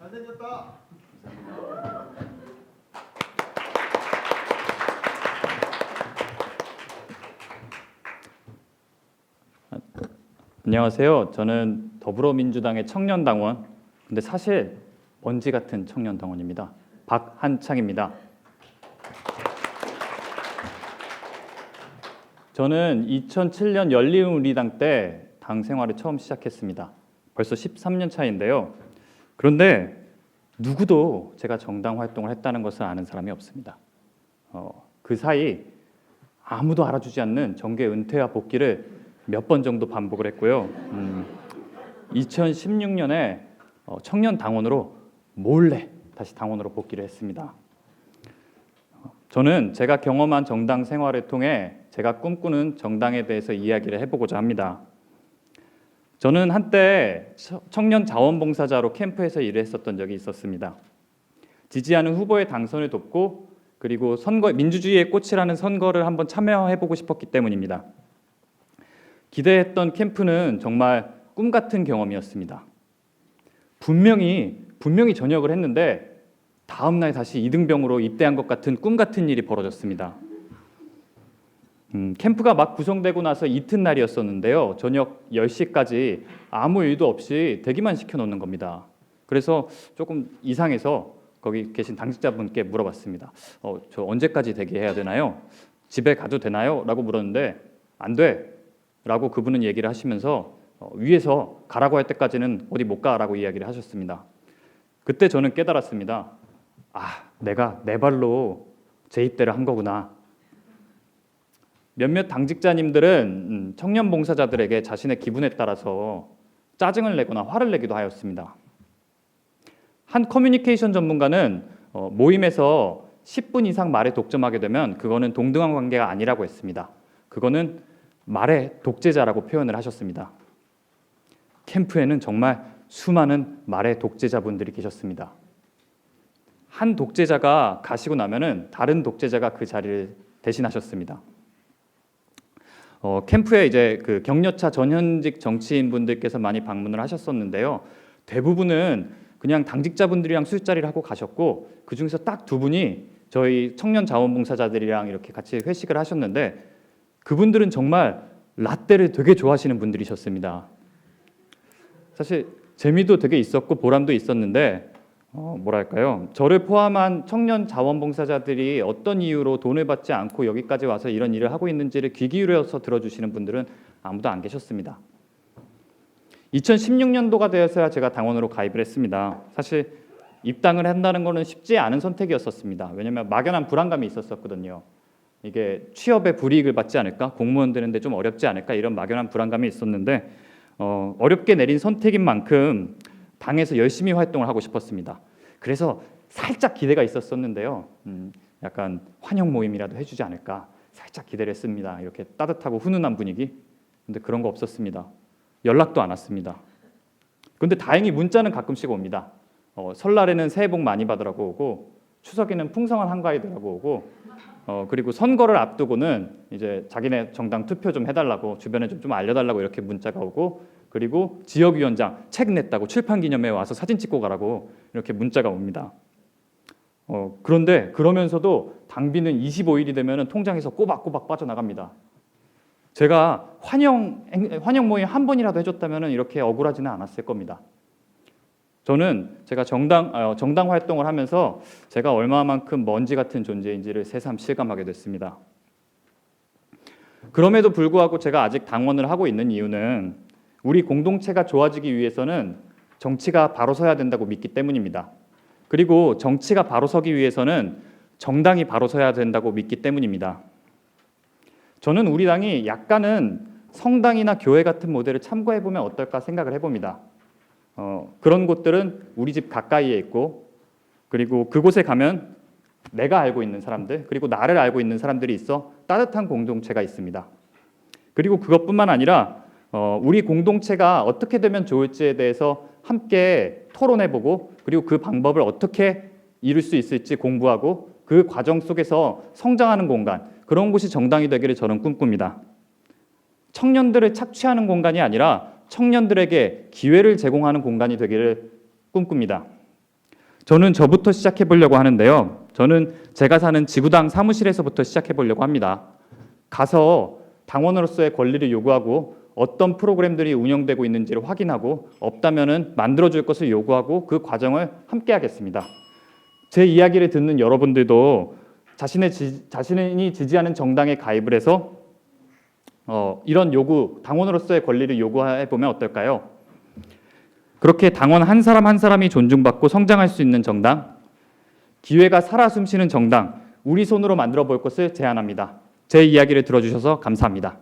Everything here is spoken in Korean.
잘생겼다. 안녕하세요. 저는 더불어민주당의 청년당원, 근데 사실 먼지 같은 청년당원입니다. 박한창입니다. 저는 2007년 열린우리당 때 당 생활을 처음 시작했습니다. 벌써 13년 차인데요. 그런데 누구도 제가 정당 활동을 했다는 것을 아는 사람이 없습니다. 그 사이 아무도 알아주지 않는 정계 은퇴와 복귀를 몇 번 정도 반복을 했고요. 2016년에 청년 당원으로 몰래 다시 당원으로 복귀를 했습니다. 저는 제가 경험한 정당 생활을 통해 제가 꿈꾸는 정당에 대해서 이야기를 해보고자 합니다. 저는 한때 청년 자원봉사자로 캠프에서 일을 했었던 적이 있었습니다. 지지하는 후보의 당선을 돕고 그리고 민주주의의 꽃이라는 선거를 한번 참여해보고 싶었기 때문입니다. 기대했던 캠프는 정말 꿈 같은 경험이었습니다. 분명히 전역을 했는데 다음 날 다시 이등병으로 입대한 것 같은 꿈 같은 일이 벌어졌습니다. 캠프가 막 구성되고 나서 이튿날이었었는데요. 저녁 10시까지 아무 일도 없이 대기만 시켜놓는 겁니다. 그래서 조금 이상해서 거기 계신 당직자분께 물어봤습니다. 저 언제까지 대기해야 되나요? 집에 가도 되나요? 라고 물었는데 안 돼! 라고 그분은 얘기를 하시면서 위에서 가라고 할 때까지는 어디 못 가라고 이야기를 하셨습니다. 그때 저는 깨달았습니다. 내가 내 발로 재입대를 한 거구나. 몇몇 당직자님들은 청년 봉사자들에게 자신의 기분에 따라서 짜증을 내거나 화를 내기도 하였습니다. 한 커뮤니케이션 전문가는 모임에서 10분 이상 말에 독점하게 되면 그거는 동등한 관계가 아니라고 했습니다. 그거는 말의 독재자라고 표현을 하셨습니다. 캠프에는 정말 수많은 말의 독재자분들이 계셨습니다. 한 독재자가 가시고 나면은 다른 독재자가 그 자리를 대신하셨습니다. 캠프에 이제 그 격려차 전현직 정치인분들께서 많이 방문을 하셨었는데요. 대부분은 그냥 당직자분들이랑 술자리를 하고 가셨고 그 중에서 딱 두 분이 저희 청년 자원봉사자들이랑 이렇게 같이 회식을 하셨는데 그분들은 정말 라떼를 되게 좋아하시는 분들이셨습니다. 사실 재미도 되게 있었고 보람도 있었는데 뭐랄까요? 저를 포함한 청년 자원봉사자들이 어떤 이유로 돈을 받지 않고 여기까지 와서 이런 일을 하고 있는지를 귀 기울여서 들어주시는 분들은 아무도 안 계셨습니다. 2016년도가 되어서야 제가 당원으로 가입을 했습니다. 사실 입당을 한다는 것은 쉽지 않은 선택이었었습니다. 왜냐하면 막연한 불안감이 있었거든요. 이게 취업에 불이익을 받지 않을까? 공무원 되는데 좀 어렵지 않을까? 이런 막연한 불안감이 있었는데 어렵게 내린 선택인 만큼 당에서 열심히 활동을 하고 싶었습니다. 그래서 살짝 기대가 있었었는데요. 약간 환영 모임이라도 해주지 않을까? 살짝 기대를 했습니다. 이렇게 따뜻하고 훈훈한 분위기. 근데 그런 거 없었습니다. 연락도 안 왔습니다. 근데 다행히 문자는 가끔씩 옵니다. 설날에는 새해 복 많이 받으라고 오고 추석에는 풍성한 한가위드라고 오고 그리고 선거를 앞두고는 이제 자기네 정당 투표 좀 해달라고 주변에 좀 알려달라고 이렇게 문자가 오고 그리고 지역위원장 책 냈다고 출판기념회에 와서 사진 찍고 가라고 이렇게 문자가 옵니다. 그런데 그러면서도 당비는 25일이 되면 통장에서 꼬박꼬박 빠져나갑니다. 제가 환영 모임 한 번이라도 해줬다면 이렇게 억울하지는 않았을 겁니다. 저는 제가 정당 활동을 하면서 제가 얼마만큼 먼지 같은 존재인지를 새삼 실감하게 됐습니다. 그럼에도 불구하고 제가 아직 당원을 하고 있는 이유는 우리 공동체가 좋아지기 위해서는 정치가 바로 서야 된다고 믿기 때문입니다. 그리고 정치가 바로 서기 위해서는 정당이 바로 서야 된다고 믿기 때문입니다. 저는 우리 당이 약간은 성당이나 교회 같은 모델을 참고해보면 어떨까 생각을 해봅니다. 그런 곳들은 우리 집 가까이에 있고 그리고 그곳에 가면 내가 알고 있는 사람들 그리고 나를 알고 있는 사람들이 있어 따뜻한 공동체가 있습니다. 그리고 그것뿐만 아니라 우리 공동체가 어떻게 되면 좋을지에 대해서 함께 토론해보고 그리고 그 방법을 어떻게 이룰 수 있을지 공부하고 그 과정 속에서 성장하는 공간 그런 곳이 정당이 되기를 저는 꿈꿉니다. 청년들을 착취하는 공간이 아니라 청년들에게 기회를 제공하는 공간이 되기를 꿈꿉니다. 저는 저부터 시작해 보려고 하는데요. 저는 제가 사는 지구당 사무실에서부터 시작해 보려고 합니다. 가서 당원으로서의 권리를 요구하고 어떤 프로그램들이 운영되고 있는지를 확인하고 없다면은 만들어줄 것을 요구하고 그 과정을 함께 하겠습니다. 제 이야기를 듣는 여러분들도 자신이 지지하는 정당에 가입을 해서 이런 요구, 당원으로서의 권리를 요구해 보면 어떨까요? 그렇게 당원 한 사람 한 사람이 존중받고 성장할 수 있는 정당, 기회가 살아 숨쉬는 정당, 우리 손으로 만들어 볼 것을 제안합니다. 제 이야기를 들어주셔서 감사합니다.